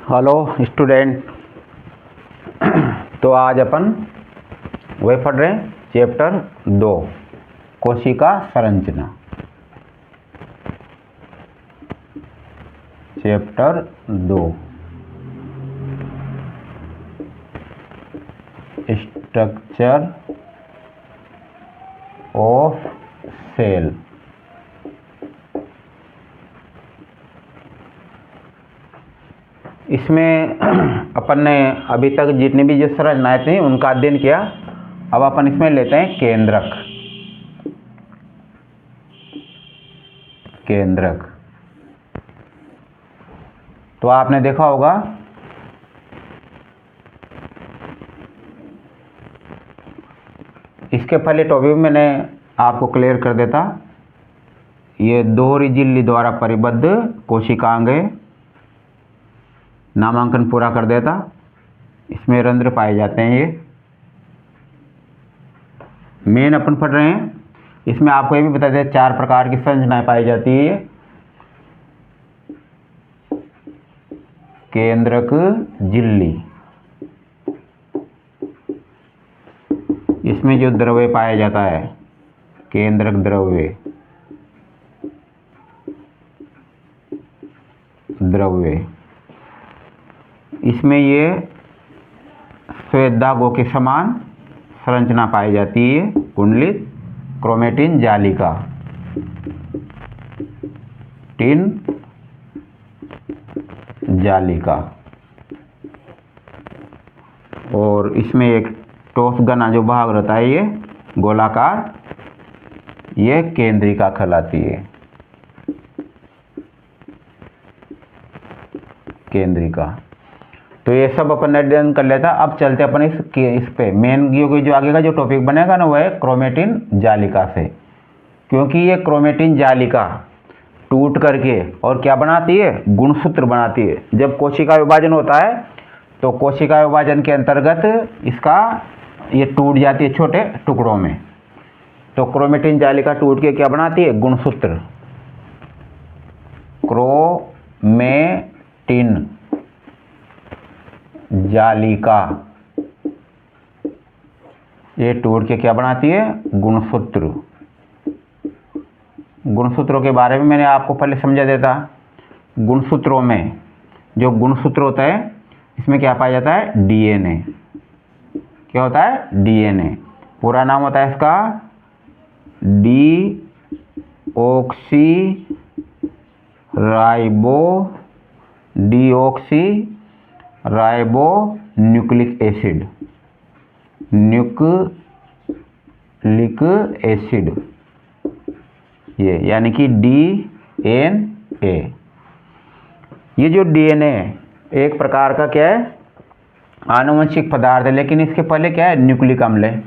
Hello student. तो आज अपन वही पढ़ रहे हैं चैप्टर 2 कोशिका संरचना। Chapter 2 structure of cell. इसमें अपन ने अभी तक जितनी भी जो संरचनाएं थी उनका अध्ययन किया। अब अपन इसमें लेते हैं केंद्रक। केंद्रक तो आपने देखा होगा इसके पहले टॉपिक मैंने आपको क्लियर कर देता। ये दोहरी झिल्ली द्वारा परिबद्ध कोशिकांग है, नामांकन पूरा कर देता। इसमें रंध्र पाए जाते हैं। ये मेन अपन पढ़ रहे हैं। इसमें आपको ये भी बता दें 4 प्रकार की संरचनाएं पाई जाती है। केंद्रक झिल्ली, इसमें जो द्रव्य पाया जाता है केंद्रक द्रव्य, इसमें ये श्वेत धागों के समान संरचना पाई जाती है। कुंडलित क्रोमेटिन जालिका, टिन जालिका, और इसमें एक ठोस घना जो भाग रहता है ये गोलाकार, ये केंद्रिका कहलाती है। केंद्रिका तो ये सब अपन अध्ययन कर लेता। अब चलते अपन इस पे मेन जो आगे का जो टॉपिक बनेगा ना वो है क्रोमेटिन जालिका से। क्योंकि ये क्रोमेटिन जालिका टूट करके और क्या बनाती है, गुणसूत्र बनाती है। जब कोशिका विभाजन होता है तो कोशिका विभाजन के अंतर्गत इसका ये टूट जाती है छोटे टुकड़ों में। तो क्रोमेटिन जालिका टूट के क्या बनाती है, गुणसूत्र, क्रोमेटिन जालिका। ये टूट के क्या बनाती है, गुणसूत्र। गुणसूत्रों के बारे में मैंने आपको पहले समझा देता। गुणसूत्रों में जो गुणसूत्र होता है इसमें क्या पाया जाता है, डीएनए। क्या होता है, डीएनए। पूरा नाम होता है इसका डीऑक्सी राइबो न्यूक्लिक एसिड। ये यानी कि डीएनए। ये जो डीएनए एक प्रकार का क्या है, आनुवंशिक पदार्थ है। लेकिन इसके पहले क्या है, न्यूक्लिक अम्ल है।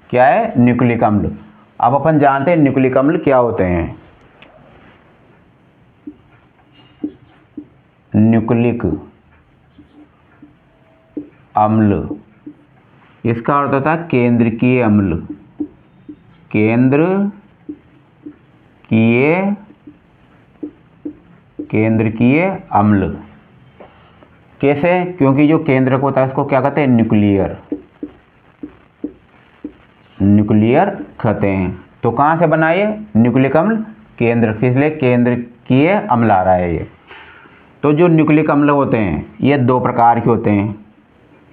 क्या है, न्यूक्लिक अम्ल। अब अपन जानते हैं न्यूक्लिक अम्ल क्या होते हैं। न्यूक्लिक अम्ल, इसका अर्थ होता है केंद्रकीय अम्ल। केंद्रकीय अम्ल। कैसे, क्योंकि जो केंद्रक होता है उसको क्या कहते हैं, न्यूक्लियर कहते हैं। तो कहाँ से बना ये न्यूक्लिक अम्ल, केंद्र से, इसलिए केंद्रकीय अम्ल आ रहा है ये। तो जो न्यूक्लिक अम्ल होते हैं ये 2 प्रकार के होते हैं।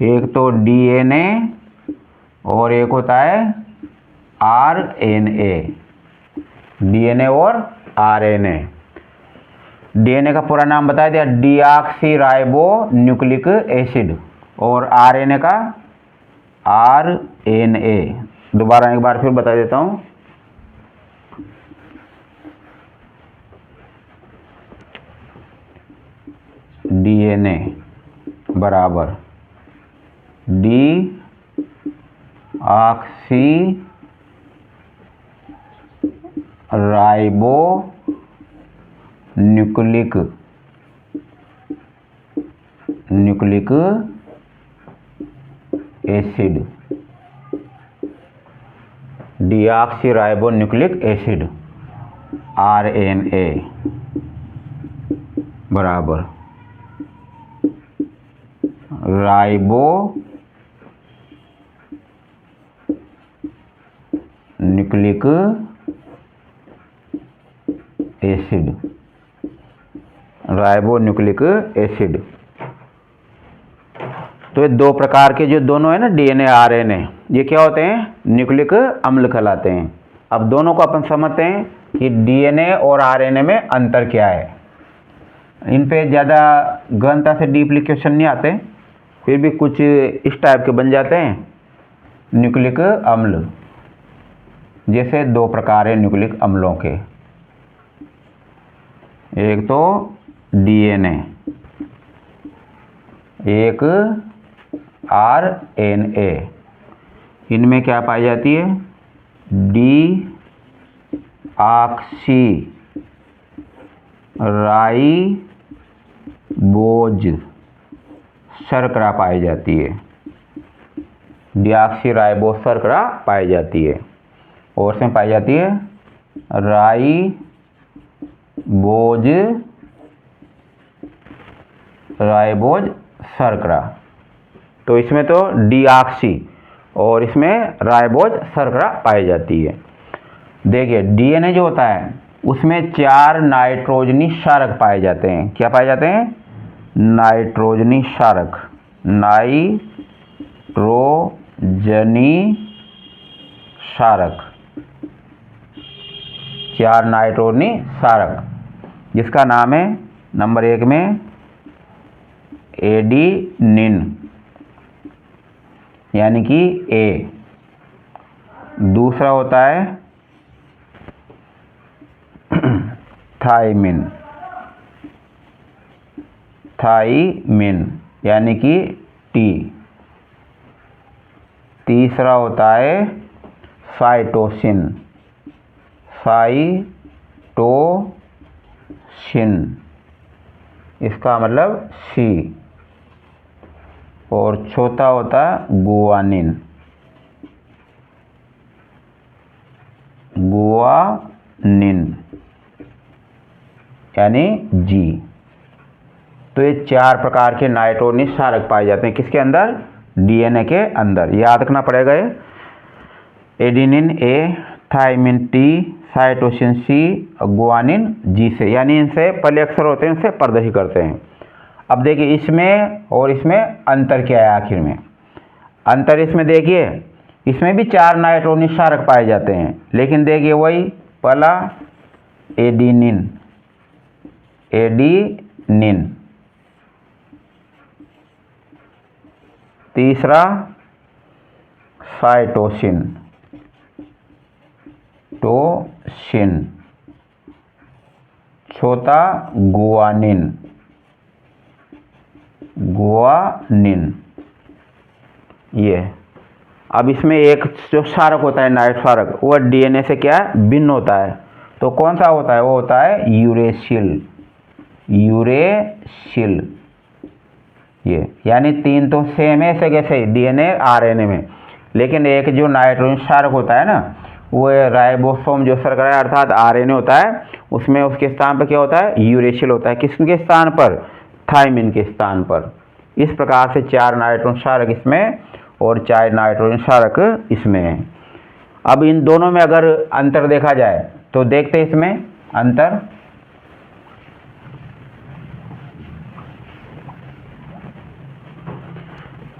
एक तो डीएनए और एक होता है आरएनए। डीएनए और आरएनए। डीएनए का पूरा नाम बता दिया, डीऑक्सी राइबो न्यूक्लिक एसिड, और आरएनए का आरएनए। दोबारा एक बार फिर बता देता हूं। डीएनए बराबर deoxy ribo nucleic acid, deoxy ribo nucleic acid, RNA बराबर ribo nucleic acid, ribo nucleic acid. तो ये दो प्रकार के जो दोनों है ना डीएनए आरएनए, ये क्या होते हैं? न्यूक्लिक अम्ल कहलाते हैं। अब दोनों को अपन समझते हैं कि डीएनए और आरएनए में अंतर क्या है। इन पे ज़्यादा गहनता से डीपली क्वेश्चन नहीं आते, फिर भी कुछ इस टाइप के बन जाते हैं। न्यूक्लिक अम्ल, जैसे दो प्रकार है न्यूक्लिक अम्लों के, एक तो डीएनए, एक आरएनए। इनमें क्या पाई जाती है? डी ऑक्सी राइबोज शर्करा पाई जाती है, डीऑक्सी राइबोज शर्करा पाई जाती है। और इसमें पाई जाती है राइबोज शर्करा। तो इसमें तो डीऑक्सी और इसमें राइबोज शर्करा पाई जाती है। देखिए डीएनए जो होता है उसमें 4 नाइट्रोजनी क्षारक पाए जाते हैं। क्या पाए जाते हैं? नाइट्रोजनी क्षारक, नाइट्रोजनी क्षारक, 4 नाइट्रोजनी क्षारक, जिसका नाम है नंबर 1 में एडिनिन यानी कि ए। दूसरा होता है थाइमिन, थाइमिन यानी कि टी। तीसरा होता है साइटोसिन, साइटोसिन, इसका मतलब सी। और चौथा होता है गुआनिन, गुआनिन यानी जी। तो ये 4 प्रकार के नाइट्रोजनी क्षारक पाए जाते हैं किसके अंदर? डीएनए के अंदर। याद रखना पड़ेगा ये, adenine A, thymine T, cytosine C, guanine G से, यानी इनसे पहले अक्षर होते हैं इनसे प्रदर्शित करते हैं। अब देखिए इसमें और इसमें अंतर क्या है आखिर में? अंतर इसमें देखिए, इसमें भी 4 नाइट्रोजनी क्षारक पाए जाते हैं, लेकिन देखिए वही पहला एडिनिन, एडिनिन, तीसरा साइटोसिन, टोसिन, चौथा गुआनिन, गुआनिन। ये अब इसमें एक जो क्षारक होता है नाइट क्षारक, वह डीएनए से क्या है? भिन्न होता है। तो कौन सा होता है? वो होता है यूरेसिल, यूरेसिल। ये यानी 3 तो सेम है ऐसे कैसे डीएनए आरएनए में, लेकिन एक जो नाइट्रोजन क्षारक होता है ना, वो राइबोसोम जो शर्करा अर्थात आरएनए होता है, उसमें उसके स्थान पर क्या होता है? यूरेसिल होता है। किसके स्थान पर? थाइमिन के स्थान पर। इस प्रकार से 4 नाइट्रोजन क्षारक इसमें और 4 नाइट्रोजन क्षारक इसमें है। अब इन दोनों में अगर अंतर देखा जाए तो देखते हैं इसमें अंतर।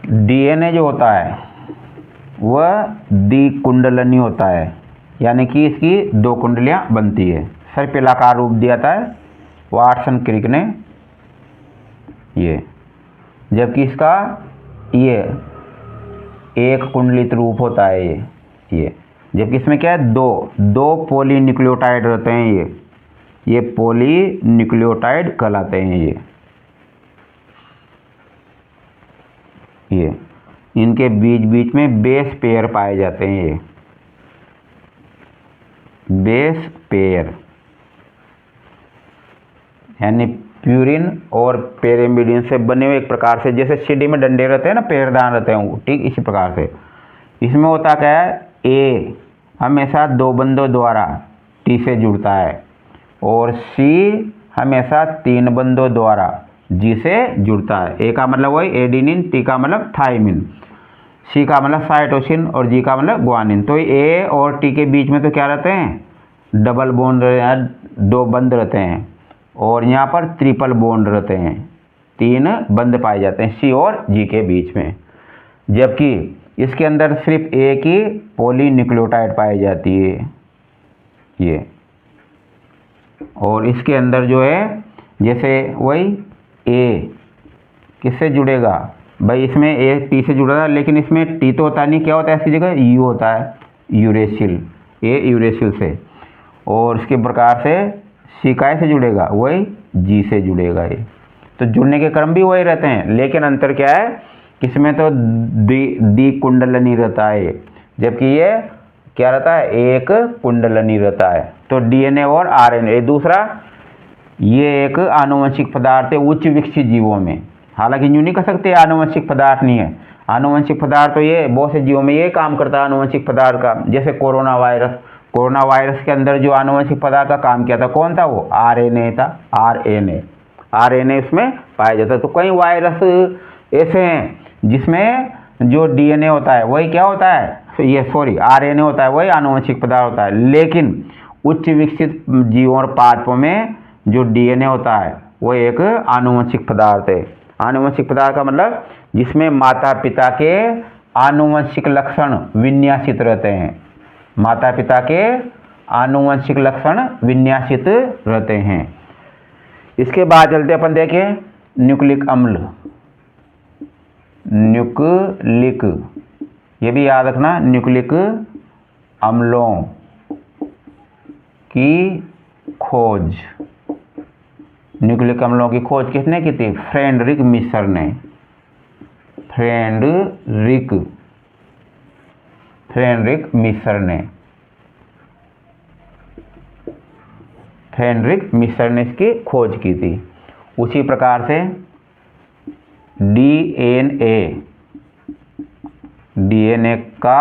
डीएनए जो होता है वह द्विकुंडलनी होता है, यानी कि इसकी 2 कुंडलियां बनती है। सर्पिलाकार रूप दिया था है वाटसन क्रिक ने ये, जबकि इसका ये एक कुंडलित रूप होता है ये। जबकि इसमें क्या है? 2 पॉलीन्यूक्लियोटाइड रहते हैं। ये पॉलीन्यूक्लियोटाइड कहलाते हैं। ये इनके बीच बीच में बेस पेयर पाए जाते हैं। ये बेस पेयर यानी प्यूरिन और पेरिमिडिन से बने हुए एक प्रकार से, जैसे सीढ़ी में डंडे रहते हैं ना, पैरदान रहते हैं, ठीक इसी प्रकार से इसमें होता क्या है? ए हमेशा 2 बंधों द्वारा टी से जुड़ता है और सी हमेशा 3 बंधों द्वारा जी से जुड़ता है। ए का मतलब वही एडिनिन, टी का मतलब थाइमिन, सी का मतलब साइटोसिन और जी का मतलब ग्वानिन। तो ए और टी के बीच में तो क्या रहते हैं, डबल बॉन्ड, 2 बंद रहते हैं, और यहाँ पर ट्रिपल बॉन्ड रहते हैं, 3 बंद पाए जाते हैं सी और जी के बीच में। जबकि इसके अंदर सिर्फ एक ही पॉलीन्यूक्लियोटाइड पाई जाती है ये, और इसके अंदर जो है जैसे वही ए किससे जुड़ेगा भाई, इसमें ए टी से जुड़ा था, लेकिन इसमें टी तो होता नहीं, क्या होता है ऐसी जगह, यू होता है, यूरेसिल, ए यूरेसिल से। और इसके प्रकार से सी काय से जुड़ेगा, वही जी से जुड़ेगा ये। तो जुड़ने के क्रम भी वही रहते हैं, लेकिन अंतर क्या है, इसमें तो दी कुंडलनी रहता है, जबकि ये क्या रहता है, एक कुंडलनी रहता है। तो डीएनए और आरएनए दूसरा, ये एक आनुवंशिक पदार्थ है उच्च विकसित जीवों में। हालांकि यूँ नहीं कह सकते आनुवंशिक पदार्थ नहीं है, आनुवंशिक पदार्थ तो ये बहुत से जीवों में ये काम करता है आनुवंशिक पदार्थ का। जैसे कोरोना वायरस के अंदर जो आनुवंशिक पदार्थ का काम किया था, कौन था वो, आरएनए था, आरएनए इसमें पाया जाता है। तो कई वायरस ऐसे हैं जिसमें जो डीएनए होता है वही क्या होता है, आरएनए होता है, वही आनुवंशिक पदार्थ होता है। लेकिन उच्च विकसित जीवों और पादपों में जो डीएनए होता है वो एक आनुवंशिक पदार्थ है। आनुवंशिक पदार्थ का मतलब जिसमें माता पिता के आनुवंशिक लक्षण विन्यासित रहते हैं, माता पिता के आनुवंशिक लक्षण विन्यासित रहते हैं। इसके बाद चलते अपन देखें न्यूक्लिक अम्ल, न्यूक्लिक, ये भी याद रखना, न्यूक्लिक अम्लों की खोज, न्यूक्लिक अम्लों की खोज किसने की थी, फ्रेडरिक मिशर ने, फ्रेडरिक मिशर ने इसकी खोज की थी। उसी प्रकार से डीएनए का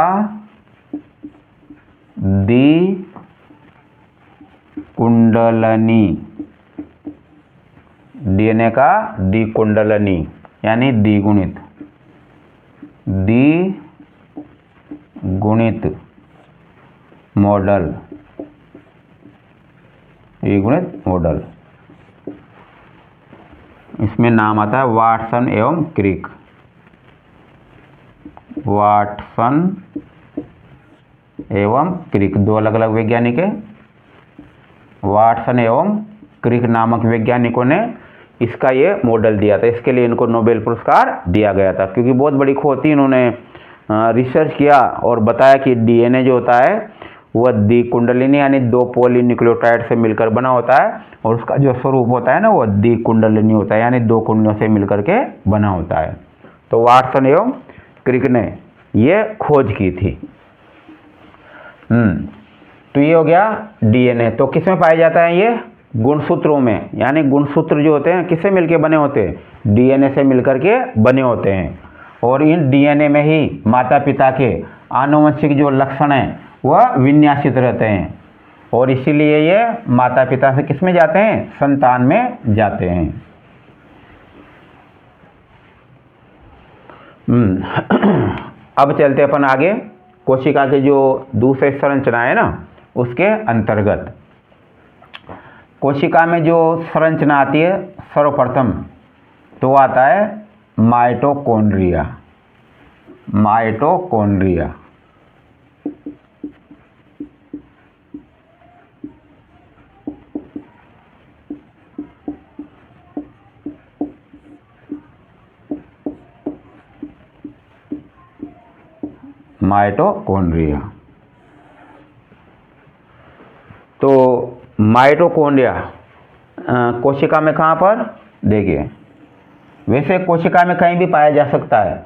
द्विकुंडलनी यानी द्विगुणित मॉडल, इसमें नाम आता है वाटसन एवं क्रिक, दो अलग अलग वैज्ञानिक है। वाटसन एवं क्रिक नामक वैज्ञानिकों ने इसका ये मॉडल दिया था, इसके लिए इनको नोबेल पुरस्कार दिया गया था, क्योंकि बहुत बड़ी खोज थी। इन्होंने रिसर्च किया और बताया कि डीएनए जो होता है वह द्विकुंडलिनी यानी 2 पॉलीन्यूक्लियोटाइड से मिलकर बना होता है, और उसका जो स्वरूप होता है ना वो द्विकुंडलिनी होता है, यानी 2 कुंडलों से मिलकर के बना होता है। तो वाटसन एवं क्रिक ने ये खोज की थी। तो ये हो गया डीएनए। तो किस में पाया जाता है ये, गुणसूत्रों में, यानी गुणसूत्र जो होते हैं किससे मिलकर बने होते हैं, डीएनए से मिलकर के बने होते हैं। और इन डीएनए में ही माता पिता के आनुवंशिक जो लक्षण हैं वह विन्यासित रहते हैं, और इसीलिए ये माता पिता से किस में जाते हैं, संतान में जाते हैं। अब चलते अपन आगे, कोशिका के जो दूसरे संरचना है ना उसके अंतर्गत। कोशिका में जो संरचना आती है सर्वप्रथम तो आता है माइटोकॉन्ड्रिया। तो माइटोकॉन्ड्रिया कोशिका में कहाँ पर, देखिए वैसे कोशिका में कहीं भी पाया जा सकता है,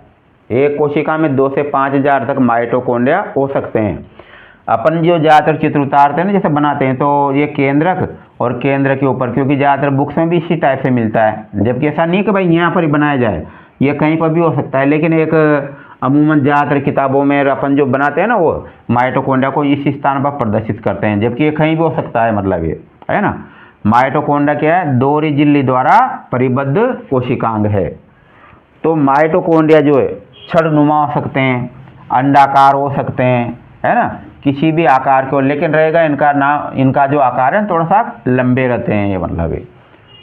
एक कोशिका में 2 से 5,000 तक माइटोकॉन्ड्रिया हो सकते हैं। अपन जो ज़्यादातर चित्र उतारते हैं ना, जैसे बनाते हैं, तो ये केंद्रक और केंद्र के ऊपर, क्योंकि ज़्यादातर बुक्स में भी इसी टाइप से मिलता है, जबकि ऐसा नहीं कि भाई यहाँ पर ही बनाया जाए, ये कहीं पर भी हो सकता है। लेकिन एक अमूमन ज़्यादातर किताबों में अपन जो बनाते हैं ना वो माइटोकॉन्ड्रिया को इस स्थान पर प्रदर्शित करते हैं, जबकि ये कहीं भी हो सकता है, मतलब ये है ना। माइटोकॉन्ड्रिया क्या है? दोहरी झिल्ली द्वारा परिबद्ध कोशिकांग है। तो माइटोकॉन्ड्रिया जो है छड़नुमा हो सकते हैं, अंडाकार हो सकते हैं, है ना, किसी भी आकार के हो, लेकिन रहेगा इनका जो आकार है थोड़ा सा लंबे रहते हैं, ये मतलब है।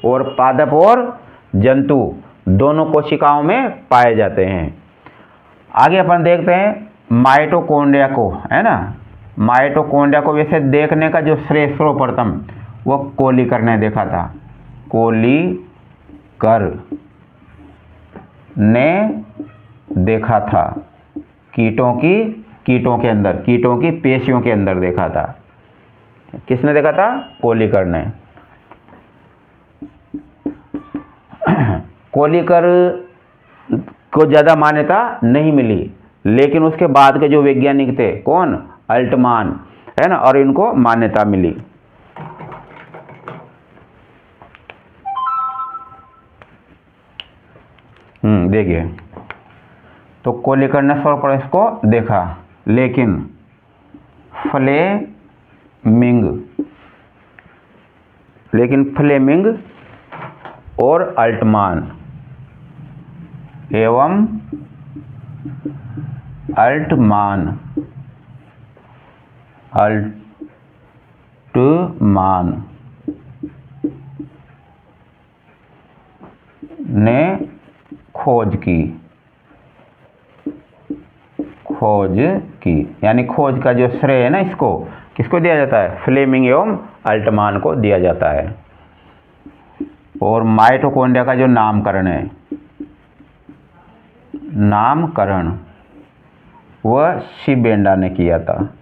और पादप और जंतु दोनों कोशिकाओं में पाए जाते हैं। आगे अपन देखते हैं माइटोकॉन्ड्रिया को, है ना। माइटोकॉन्ड्रिया को वैसे देखने का जो श्रेय सर्वप्रथम वो कोलिकर ने देखा था। कोलिकर ने देखा था, कीटों के अंदर, कीटों की पेशियों के अंदर देखा था। किसने देखा था? कोलिकर ने। कोलिकर को ज़्यादा मान्यता नहीं मिली, लेकिन उसके बाद के जो वैज्ञानिक थे, कौन? अल्टमान, है ना, और इनको मान्यता मिली। देखिए, तो कोलिकर ने सर्वप्रथम इसको देखा, लेकिन फ्लेमिंग और अल्टमान ने खोज की, यानी खोज का जो श्रेय है ना, इसको किसको दिया जाता है? फ्लेमिंग एवं अल्टमान को दिया जाता है। और माइटोकॉन्ड्रिया का जो नामकरण वह सी-बेंडा ने किया था।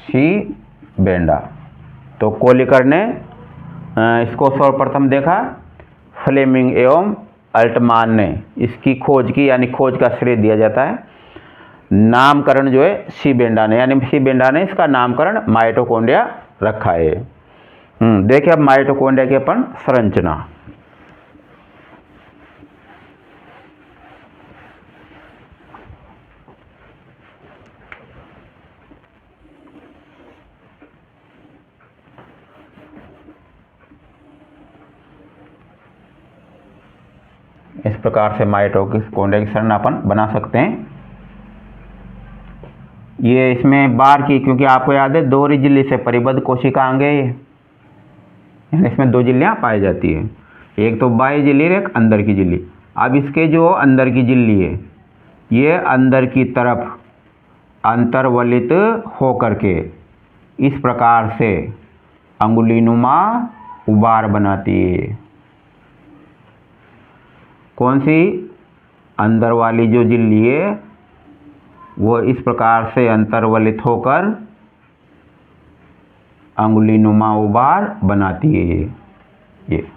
सी-बेंडा। तो कोलिकर ने इसको सर्वप्रथम देखा, फ्लेमिंग एवं अल्टमान ने इसकी खोज की, यानी खोज का श्रेय दिया जाता है। नामकरण जो है सी-बेंडा ने, यानी सी-बेंडा ने इसका नामकरण माइटोकॉन्ड्रिया रखा है। देखिए अब माइटोकॉन्ड्रिया की अपन संरचना। इस प्रकार से माइटोकॉन्ड्रिया की संरचना अपन बना सकते हैं। ये इसमें बार की, क्योंकि आपको याद है दोहरी झिल्ली से परिबद्ध कोशिकांग है, इसमें दो झिल्लियां पाई जाती है, एक तो बाह्य झिल्ली और एक अंदर की झिल्ली। अब इसके जो अंदर की झिल्ली है, ये अंदर की तरफ अंतर्वलित होकर के इस प्रकार से अंगुलीनुमा उबार बनाती है। कौन सी? अंदर वाली जो झिल्ली है वो इस प्रकार से अंतर्वलित होकर अंगुलीनुमा उबार बनाती है। ये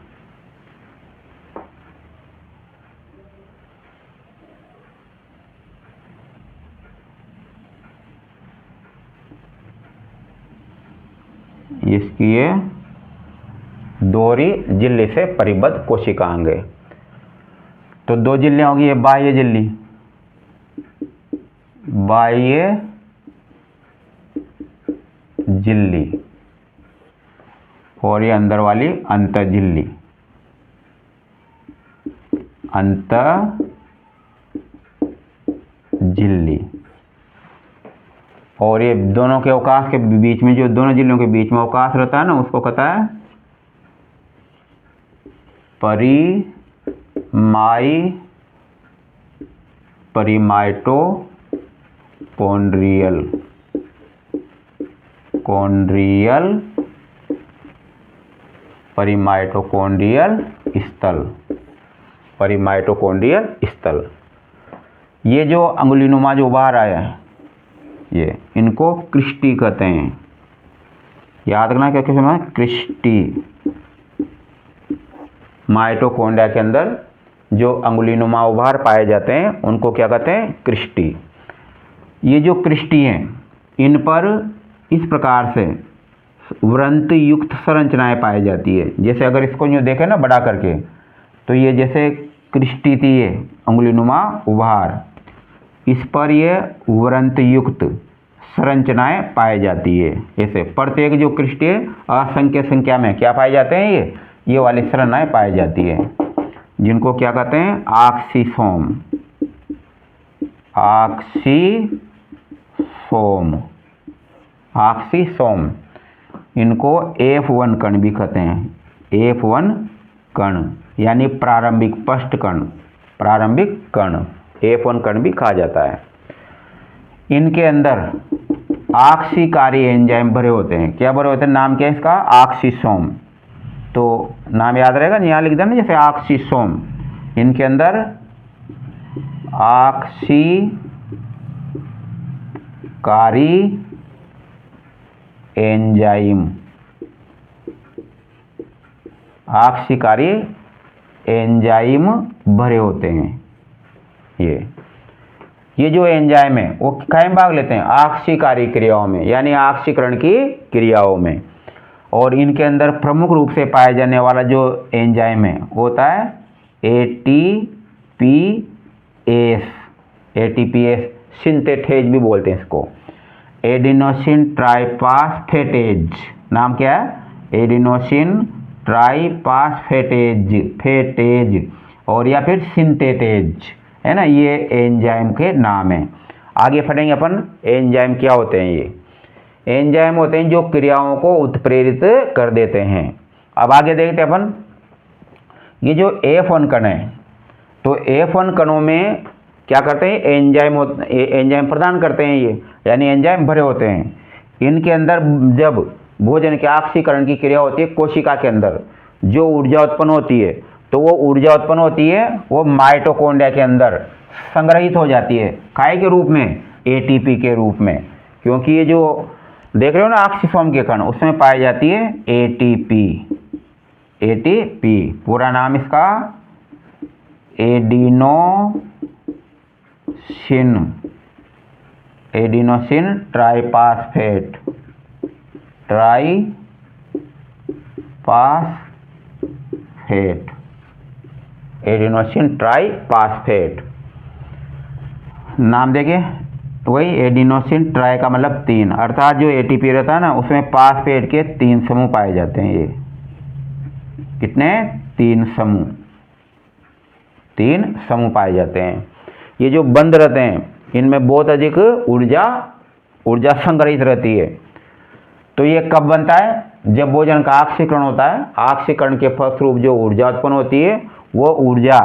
इसकी ये दोहरी झिल्ली से परिबद्ध कोशिकांग है। तो दो झिल्लियां होगी, ये बाह्य झिल्ली, और ये अंदर वाली अंतःझिल्ली, और ये दोनों के अवकाश के बीच में, जो दोनों झिल्लियों के बीच में अवकाश रहता है ना, उसको कहता है परिमाइटोकॉन्ड्रियल स्थल। ये जो अंगुलीनुमा जो उभार आया है, ये इनको क्रिस्टी कहते हैं। याद रखना क्या कहते हैं? क्रिस्टी। माइटोकॉन्ड्रिया के अंदर जो अंगुलीनुमा उभार पाए जाते हैं उनको क्या कहते हैं? क्रिस्टी। ये जो क्रिस्टी हैं, इन पर इस प्रकार से वृंत युक्त संरचनाएं पाई जाती है। जैसे अगर इसको यूँ देखें ना बड़ा करके, तो ये जैसे क्रिस्टी थी, ये अंगुलीनुमा उभार, इस पर ये वृंत युक्त संरचनाएं पाई जाती है। जैसे प्रत्येक जो क्रिस्टीय असंख्य संख्या में क्या पाए जाते हैं, ये वाली संरचनाएं पाई जाती है, जिनको क्या कहते हैं, ऑक्सीसोम। ऑक्सीसोम इनको F1 कण भी कहते हैं। F1 कण यानी प्रारंभिक पष्ट कण, प्रारंभिक कण F1 कण भी कहा जाता है। इनके अंदर ऑक्सीकारी एंजाइम भरे होते हैं। क्या भरे होते हैं, नाम क्या है इसका, ऑक्सीसोम। तो नाम याद रहेगा, यहाँ लिख देना जैसे ऑक्सीसोम। इनके अंदर ऑक्सीकारी एंजाइम, ऑक्सीकारी एंजाइम भरे होते हैं। ये जो एंजाइम है वो कायम भाग लेते हैं ऑक्सीकारी क्रियाओं में, यानी ऑक्सीकरण की क्रियाओं में। और इनके अंदर प्रमुख रूप से पाया जाने वाला जो एंजाइम है वो होता है ATPase, सिंथेटेज भी बोलते हैं इसको, एडिनोसिन ट्राइफॉस्फेटेज। नाम क्या है, एडिनोसिन ट्राइफॉस्फेटेज और या फिर सिंथेटेज, है ना, ये एंजाइम के नाम है। आगे पढ़ेंगे अपन एंजाइम क्या होते हैं। ये एंजाइम होते हैं जो क्रियाओं को उत्प्रेरित कर देते हैं। अब आगे देखते हैं अपन, ये जो F1 कण है, तो F1 कणों में क्या करते हैं, एंजाइम प्रदान करते हैं ये, यानी एंजाइम भरे होते हैं। इनके अंदर जब भोजन के ऑक्सीकरण की क्रिया होती है कोशिका के अंदर, जो ऊर्जा उत्पन्न होती है, तो वो ऊर्जा उत्पन्न होती है वो माइटोकॉन्ड्रिया के अंदर संग्रहित हो जाती है, काय के रूप में, ATP के रूप में। क्योंकि ये जो देख रहे हो ना ऑक्सीसोम के कण, उसमें पाई जाती है ATP। पूरा नाम इसका एडिनोसिन ट्राइफॉस्फेट, एडिनोसिन ट्राइफॉस्फेट नाम देंगे। वही एडिनोसिन ट्राई का मतलब 3, अर्थात जो ATP रहता है ना उसमें फास्फेट के 3 समूह पाए जाते हैं। ये कितने, 3 समूह पाए जाते हैं। ये जो बंद रहते हैं इनमें बहुत अधिक ऊर्जा संग्रहित रहती है। तो ये कब बनता है, जब भोजन का ऑक्सीकरण होता है। ऑक्सीकरण के फलस्वरूप जो ऊर्जा उत्पन्न होती है वो ऊर्जा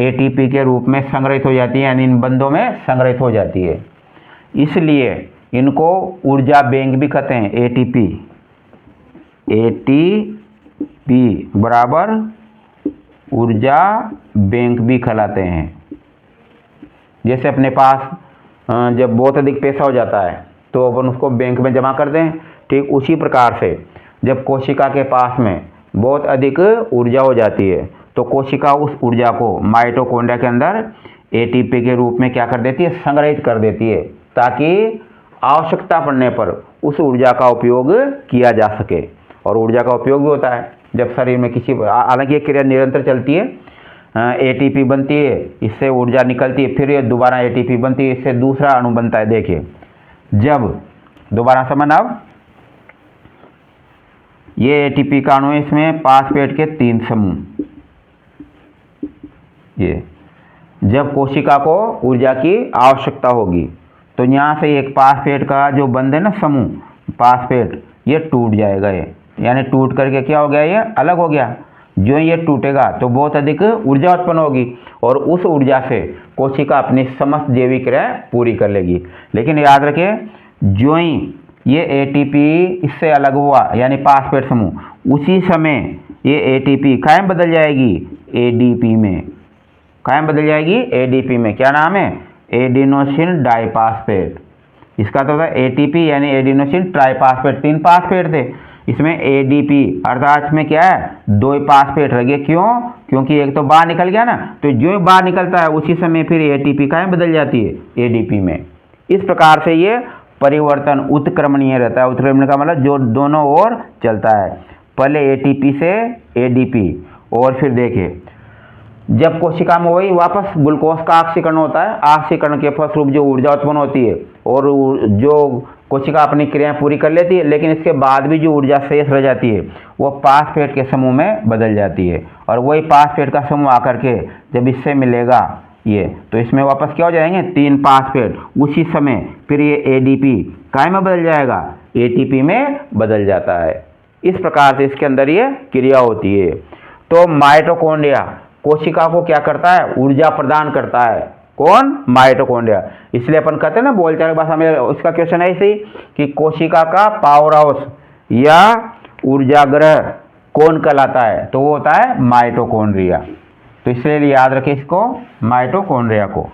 ATP के रूप में संग्रहित हो जाती है, यानी इन बंदों में संग्रहित हो जाती है। इसलिए इनको ऊर्जा बैंक भी कहते हैं। ATP बराबर ऊर्जा बैंक भी कहलाते हैं। जैसे अपने पास जब बहुत अधिक पैसा हो जाता है तो अपन उसको बैंक में जमा कर दें, ठीक उसी प्रकार से जब कोशिका के पास में बहुत अधिक ऊर्जा हो जाती है तो कोशिका उस ऊर्जा को माइटोकॉन्ड्रिया के अंदर ATP के रूप में क्या कर देती है, संग्रहित कर देती है, ताकि आवश्यकता पड़ने पर उस ऊर्जा का उपयोग किया जा सके। और ऊर्जा का उपयोग भी होता है जब शरीर में किसी, हालांकि ये क्रिया निरंतर चलती है। ATP बनती है, इससे ऊर्जा निकलती है, फिर ये दोबारा ATP बनती है, इससे दूसरा अणु बनता है। देखिए जब दोबारा समझ, ये ATP का अणु है, इसमें फास्फेट के 3 समूह। ये जब कोशिका को ऊर्जा की आवश्यकता होगी तो यहाँ से एक फास्फेट का जो बंध है ना समूह, फास्फेट, ये टूट जाएगा। ये यानी टूट करके क्या हो गया, ये अलग हो गया। जो ये टूटेगा तो बहुत अधिक ऊर्जा उत्पन्न होगी और उस ऊर्जा से कोशिका अपनी समस्त जैविक क्रियाएं पूरी कर लेगी। लेकिन याद रखिए, जो ही ये ATP इससे अलग हुआ यानी फास्फेट समूह, उसी समय ये ATP कायम बदल जाएगी ADP में, कायम बदल जाएगी ADP में। क्या नाम है, एडिनोसिन डाइफॉस्फेट। इसका तो होता है ATP यानी एडिनोसिन ट्राइफॉस्फेट, 3 फास्फेट थे, इसमें ADP अर्थात इसमें क्या है, 2 फास्फेट रह गए। क्यों, क्योंकि एक तो बाहर निकल गया ना, तो जो ही बाहर निकलता है उसी समय फिर ATP कायम बदल जाती है ADP में। इस प्रकार से ये परिवर्तन उत्क्रमणीय रहता है। उत्क्रमण का मतलब जो दोनों ओर चलता है, पहले ATP से ADP, और फिर देखिए जब कोशिका में वही वापस ग्लूकोज का ऑक्सीकरण होता है, ऑक्सीकरण के फलस्वरूप जो ऊर्जा उत्पन्न होती है और जो कोशिका अपनी क्रियाएं पूरी कर लेती है, लेकिन इसके बाद भी जो ऊर्जा शेष रह जाती है वो फास्फेट के समूह में बदल जाती है, और वही फास्फेट का समूह आकर के जब इससे मिलेगा ये, तो इसमें वापस क्या हो जाएंगे 3 फास्फेट। उसी समय फिर ये एडीपी काय में बदल जाएगा, एटीपी में बदल जाता है। इस प्रकार से इसके अंदर ये क्रिया होती है। तो माइटोकॉन्ड्रिया कोशिका को क्या करता है, ऊर्जा प्रदान करता है। कौन, माइटोकॉन्ड्रिया। इसलिए अपन कहते हैं ना बोलचाल की भाषा में, उसका क्वेश्चन है इसी कि कोशिका का पावर हाउस या ऊर्जा ग्रह कौन कहलाता है, तो वो होता है माइटोकॉन्ड्रिया। तो इसलिए याद रखें इसको, माइटोकॉन्ड्रिया को।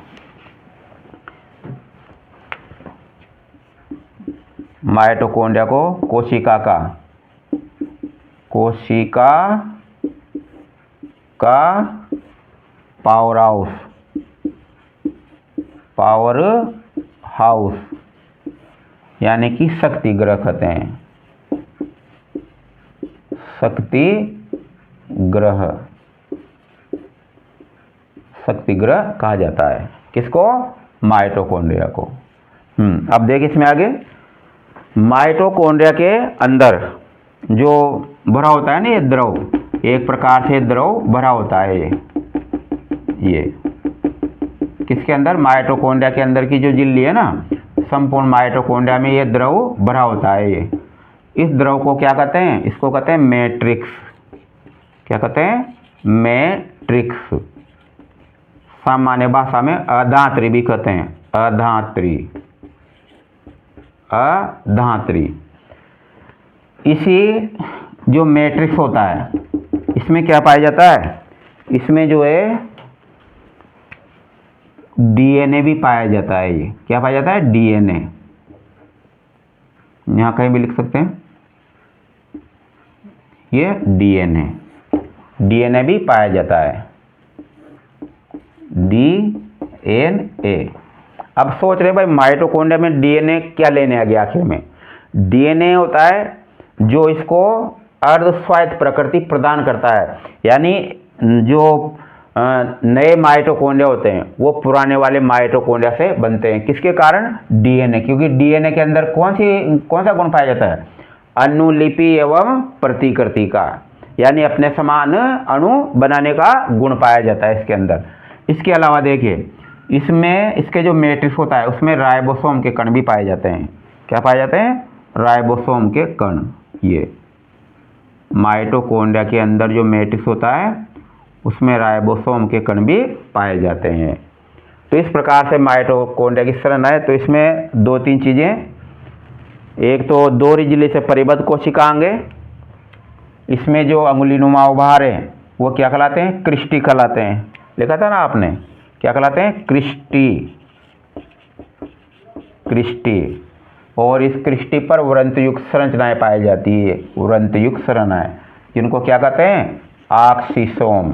माइटोकॉन्ड्रिया को कोशिका का पावर हाउस यानी कि शक्ति ग्रह कहते हैं, शक्ति ग्रह कहा जाता है। किसको, माइटोकॉन्ड्रिया को। अब देख इसमें आगे, माइटोकॉन्ड्रिया के अंदर जो भरा होता है ना ये द्रव, एक प्रकार से द्रव भरा होता है ये किसके अंदर, माइटोकॉन्ड्रिया के अंदर की जो झिल्ली है ना, संपूर्ण माइटोकॉन्ड्रिया में ये द्रव भरा होता है ये। इस द्रव को क्या कहते हैं, इसको कहते हैं मैट्रिक्स। क्या कहते हैं, मैट्रिक्स। सामान्य भाषा में अधात्री भी कहते हैं, अधात्री। इसी जो मैट्रिक्स होता है इसमें क्या पाया जाता है, इसमें जो है डीएनए भी पाया जाता है। ये क्या पाया जाता है, डीएनए। यहां कहीं भी लिख सकते हैं, ये डीएनए भी पाया जाता है, डीएनए। अब सोच रहे भाई माइटोकॉन्ड्रिया में डीएनए क्या लेने आ गया आखिर में। डीएनए होता है जो इसको अर्धस्वायत्त प्रकृति प्रदान करता है, यानी जो नए माइटोकॉन्ड्रिया होते हैं वो पुराने वाले माइटोकॉन्ड्रिया से बनते हैं। किसके कारण, डीएनए। क्योंकि डीएनए के अंदर कौन सा गुण पाया जाता है, अनुलिपि एवं प्रतिकृति का, यानी अपने समान अणु बनाने का गुण पाया जाता है इसके अंदर। इसके अलावा देखिए इसमें इसके जो मैट्रिक्स होता है उसमें राइबोसोम के कण भी पाए जाते हैं। क्या पाए जाते हैं, राइबोसोम के कण। ये माइटोकॉन्ड्रिया के अंदर जो मैट्रिक्स होता है उसमें राइबोसोम के कण भी पाए जाते हैं। तो इस प्रकार से माइटोकॉन्ड्रिया की संरचना है। तो इसमें 2-3 चीज़ें, एक तो 2 झिल्ली से परिबद्ध कोशिकांग है। इसमें जो अंगुलीनुमा उभार है वो क्या कहलाते हैं, क्रिस्टी कहलाते हैं। लिखा था ना आपने, क्या कहलाते हैं, क्रिस्टी। और इस क्रिस्टी पर वृंतयुक्त संरचनाएं पाई जाती है, वृंतयुक्त संरचनाएं, जिनको क्या कहते हैं, ऑक्सीसोम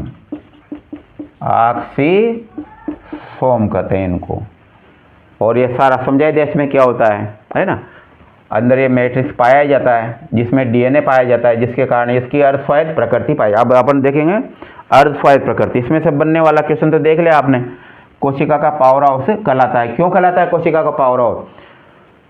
कहते हैं इनको। और ये सारा समझाई दिया इसमें क्या होता है ना। अंदर ये मैट्रिक्स पाया जाता है जिसमें डीएनए पाया जाता है, जिसके कारण इसकी अर्धस्वायत्त प्रकृति पाई। अब अपन देखेंगे अर्धस्वायत्त प्रकृति। इसमें से बनने वाला क्वेश्चन तो देख लिया आपने, कोशिका का पावर हाउस कहलाता है। क्यों कहलाता है कोशिका का पावर हाउस,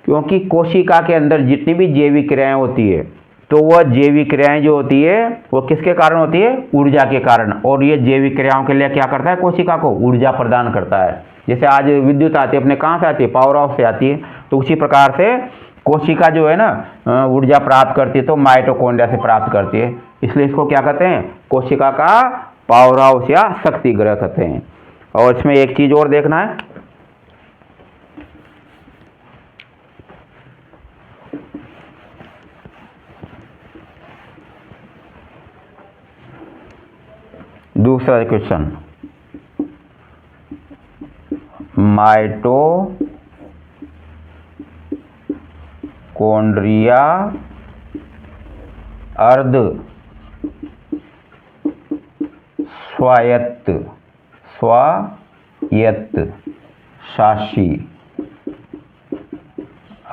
क्योंकि कोशिका के अंदर जितनी भी जैविक क्रियाएं होती है तो वह जैविक क्रियाएं जो होती है वो किसके कारण होती है, ऊर्जा के कारण। और ये जैविक क्रियाओं के लिए क्या करता है, कोशिका को ऊर्जा प्रदान करता है। जैसे आज विद्युत आती है अपने कहाँ से आती है, पावर हाउस से आती है। तो उसी प्रकार से कोशिका जो है ना ऊर्जा प्राप्त करती है तो माइटोकॉन्ड्रिया से प्राप्त करती है। इसलिए इसको क्या कहते हैं, कोशिका का पावर हाउस या शक्ति ग्रह कहते हैं। और इसमें एक चीज और देखना है, दूसरा क्वेश्चन, माइटोकॉन्ड्रिया अर्ध स्वायत्त शासी,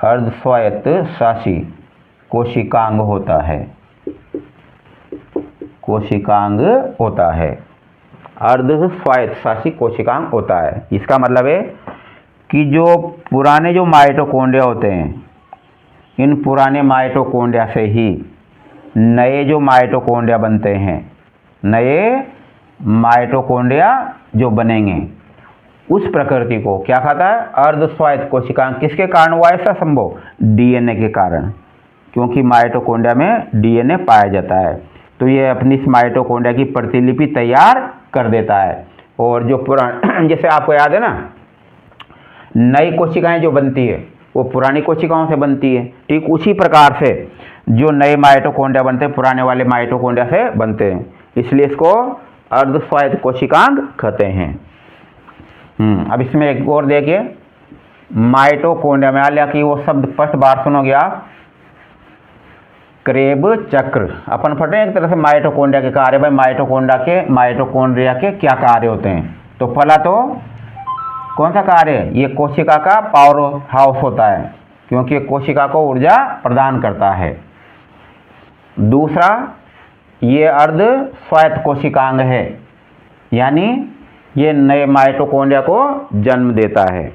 अर्ध स्वायत्त शासी कोशिकांग होता है, अर्ध स्वायत्त शासी कोशिकांग होता है। इसका मतलब है कि जो पुराने जो माइटोकॉन्ड्रिया होते हैं इन पुराने माइटोकॉन्ड्रिया से ही नए जो माइटोकॉन्ड्रिया बनते हैं, नए माइटोकॉन्ड्रिया जो बनेंगे, उस प्रकृति को क्या कहता है? अर्धस्वायत्त कोशिकांग। किसके कारण हुआ ऐसा संभव? डीएनए के कारण, क्योंकि माइटोकॉन्ड्रिया में डीएनए पाया जाता है। तो ये अपनी इस माइटोकॉन्ड्रिया की प्रतिलिपि तैयार कर देता है। और जो पुरानी जैसे आपको याद है ना, नई कोशिकाएं जो बनती है वो पुरानी कोशिकाओं से बनती है, ठीक उसी प्रकार से जो नए माइटोकॉन्ड्रिया बनते हैं पुराने वाले माइटोकॉन्ड्रिया से बनते हैं, इसलिए इसको अर्धस्वायत्त कोशिकांग कहते हैं। अब इसमें एक और देखिए, माइटोकॉन्ड्रिया में हालांकि वो शब्द फर्स्ट बार सुनोगे आप, क्रेब चक्र। अपन पढ़ रहे हैं एक तरह से माइटोकॉन्ड्रिया के कार्य। भाई माइटोकॉन्ड्रिया के क्या कार्य होते हैं? तो पहला तो कौन सा कार्य? ये कोशिका का पावर हाउस होता है, क्योंकि कोशिका को ऊर्जा प्रदान करता है। दूसरा, ये अर्ध स्वायत्त कोशिकांग है, यानी ये नए माइटोकॉन्ड्रिया को जन्म देता है।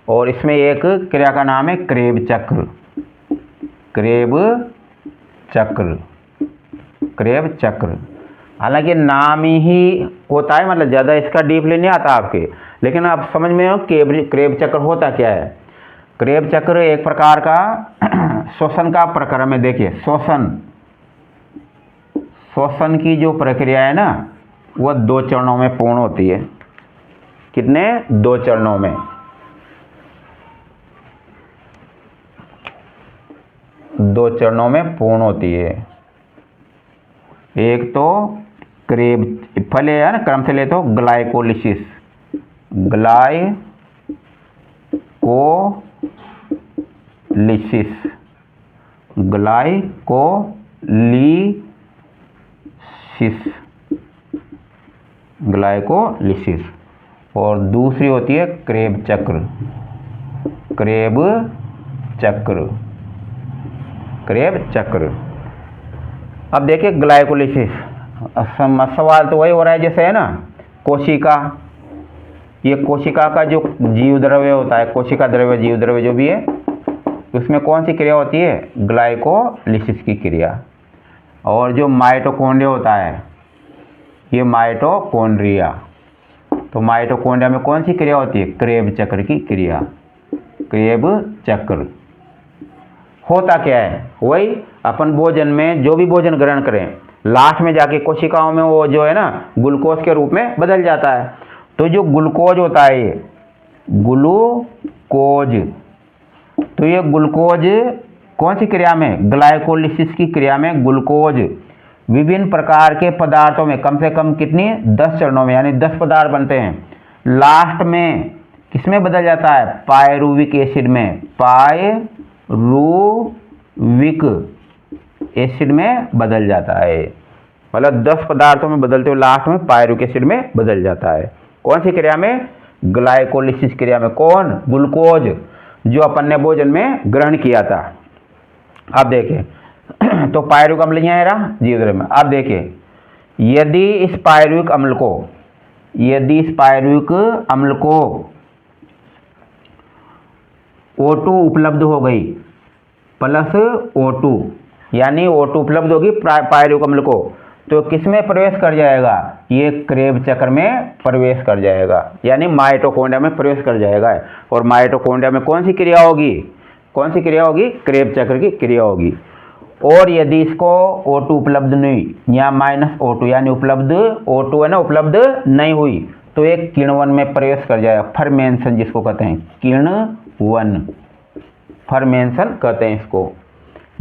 और इसमें एक क्रिया का नाम है क्रेब चक्र। क्रेब चक्र, क्रेब चक्र। हालांकि नाम ही होता है, मतलब ज़्यादा इसका डीपली नहीं आता आपके, लेकिन आप समझ में हो क्रेब चक्र होता क्या है। क्रेब चक्र एक प्रकार का श्वसन का प्रक्रम है। देखिए, श्वसन की जो प्रक्रिया है ना, वह 2 चरणों में पूर्ण होती है। कितने? 2 चरणों में। 2 चरणों में पूर्ण होती है। एक तो क्रेब, पहले है ना क्रम से ले तो ग्लाइकोलिसिस, ग्लाइकोलिसिस, ग्लाइकोलिसिस। और दूसरी होती है क्रेब चक्र, क्रेब चक्र, क्रेब चक्र। अब देखिए ग्लाइकोलिसिस, सवाल तो वही हो रहा है जैसे है ना कोशिका, ये कोशिका का जो जीव द्रव्य होता है, कोशिका द्रव्य, जीव द्रव्य जो भी है, उसमें कौन सी क्रिया होती है? ग्लाइकोलिसिस की क्रिया। और जो माइटोकॉन्ड्रिया होता है, ये माइटोकॉन्ड्रिया, तो माइटोकॉन्ड्रिया में कौन सी क्रिया होती है? क्रेब चक्र की क्रिया, क्रेब चक्र। होता क्या है? वही अपन भोजन में जो भी भोजन ग्रहण करें, लास्ट में जाके कोशिकाओं में वो जो है ना ग्लूकोज के रूप में बदल जाता है। तो जो ग्लूकोज होता है, ये ग्लूकोज, तो ये ग्लूकोज कौन सी क्रिया में? ग्लाइकोलिसिस की क्रिया में ग्लूकोज विभिन्न प्रकार के पदार्थों में, कम से कम कितनी? 10 चरणों में, यानी 10 पदार्थ बनते हैं। लास्ट में किसमें बदल जाता है? पायरुविक एसिड में, पायरुविक एसिड में बदल जाता है। मतलब 10 पदार्थों में बदलते हुए लास्ट में पायरुविक एसिड में बदल जाता है। कौन सी क्रिया में? ग्लाइकोलिसिस क्रिया में। कौन? ग्लूकोज, जो अपन ने भोजन में ग्रहण किया था। अब देखिए तो पायरुविक अम्ल यहाँ रहा जीव द्रव्य में। अब देखिए, यदि इस पायरुविक अम्ल को O2 उपलब्ध हो गई प्लस O2, यानी O2 उपलब्ध होगी पायरुविक अम्ल को, तो किसमें प्रवेश कर जाएगा? ये क्रेब चक्र में प्रवेश कर जाएगा, यानी माइटोकॉन्ड्रिया में प्रवेश कर जाएगा। और माइटोकॉन्ड्रिया में कौन सी क्रिया होगी? कौन सी क्रिया होगी? क्रेब चक्र की क्रिया होगी। और यदि इसको O2 उपलब्ध नहीं या -O2, यानी उपलब्ध O2 है ना, उपलब्ध नहीं हुई, तो एक किण्वन में प्रवेश कर जाएगा। फर्मेंशन जिसको कहते हैं, किण्वन, फर्मेंशन कहते हैं इसको।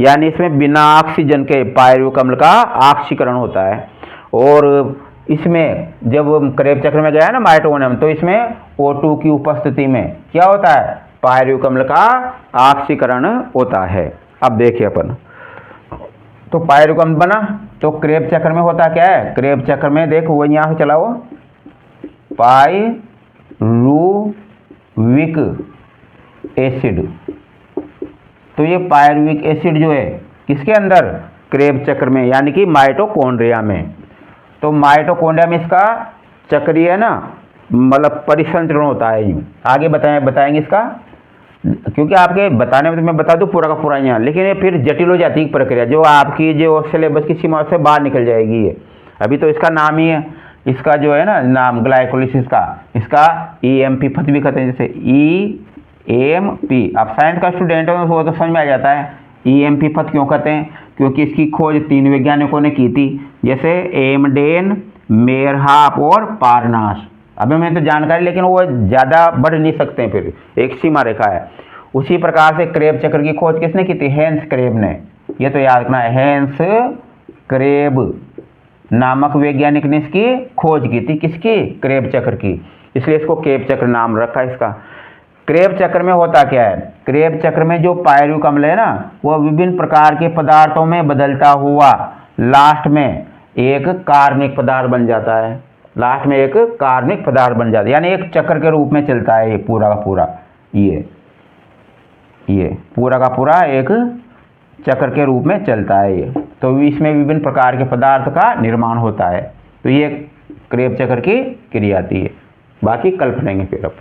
यानी इसमें बिना ऑक्सीजन के पायरुविक अम्ल का ऑक्सीकरण होता है। और इसमें जब क्रेब चक्र में गया है ना माइटोकॉन्ड्रिया में, तो इसमें O2 की उपस्थिति में क्या होता है? पायरुविक अम्ल का ऑक्सीकरण होता है। अब देखिए अपन, तो पायरुविक अम्ल बना, तो क्रेब चक्र में होता क्या है? क्रेब चक्र में देखो वो यहाँ से चलाओ, पायरुविक एसिड, तो ये पायरुविक एसिड जो है किसके अंदर? क्रेब चक्र में, यानी कि माइटोकॉन्ड्रिया में। तो माइटोकॉन्ड्रिया में इसका चक्रीय है ना, मतलब परिसंचरण होता है। यूँ आगे बताएंगे इसका क्योंकि आपके बताने में तो मैं बता दूं पूरा का पूरा यहाँ, लेकिन ये फिर जटिल हो जाती है प्रक्रिया, जो आपकी जो सिलेबस की सीमा से बाहर निकल जाएगी ये। अभी तो इसका नाम ही है, इसका जो है ना नाम ग्लाइकोलिसिस का, इसका EMP पथ भी कहते हैं, जैसे EMP। आप साइंस का स्टूडेंट हो तो वो तो समझ में आ जाता है EMP पथ क्यों कहते हैं, क्योंकि इसकी खोज 3 वैज्ञानिकों ने की थी, जैसे एमडेन, मेयरहाफ और पारनास। अभी मैं तो जानकारी, लेकिन वो ज़्यादा बढ़ नहीं सकते हैं, फिर एक सीमा रेखा है। उसी प्रकार से क्रेब चक्र की खोज किसने की थी? हेंस क्रेब ने। ये तो याद रखना है, हेंस क्रेब नामक वैज्ञानिक ने इसकी खोज की थी, किसकी? क्रेब चक्र की, इसलिए इसको क्रेब चक्र नाम रखा इसका। क्रेब चक्र में होता क्या है? क्रेब चक्र में जो पायरुविक अम्ल है ना, वह विभिन्न प्रकार के पदार्थों में बदलता हुआ लास्ट में एक कार्बनिक पदार्थ बन जाता है। लास्ट में एक कार्बनिक पदार्थ बन जाता है, यानी एक चक्र के रूप में चलता है ये पूरा का पूरा। ये पूरा का पूरा एक चक्र के रूप में चलता है ये। तो इसमें विभिन्न प्रकार के पदार्थ का निर्माण होता है। तो ये क्रेब चक्र की क्रिया आती है। बाकी कल पढ़ेंगे फिर अब।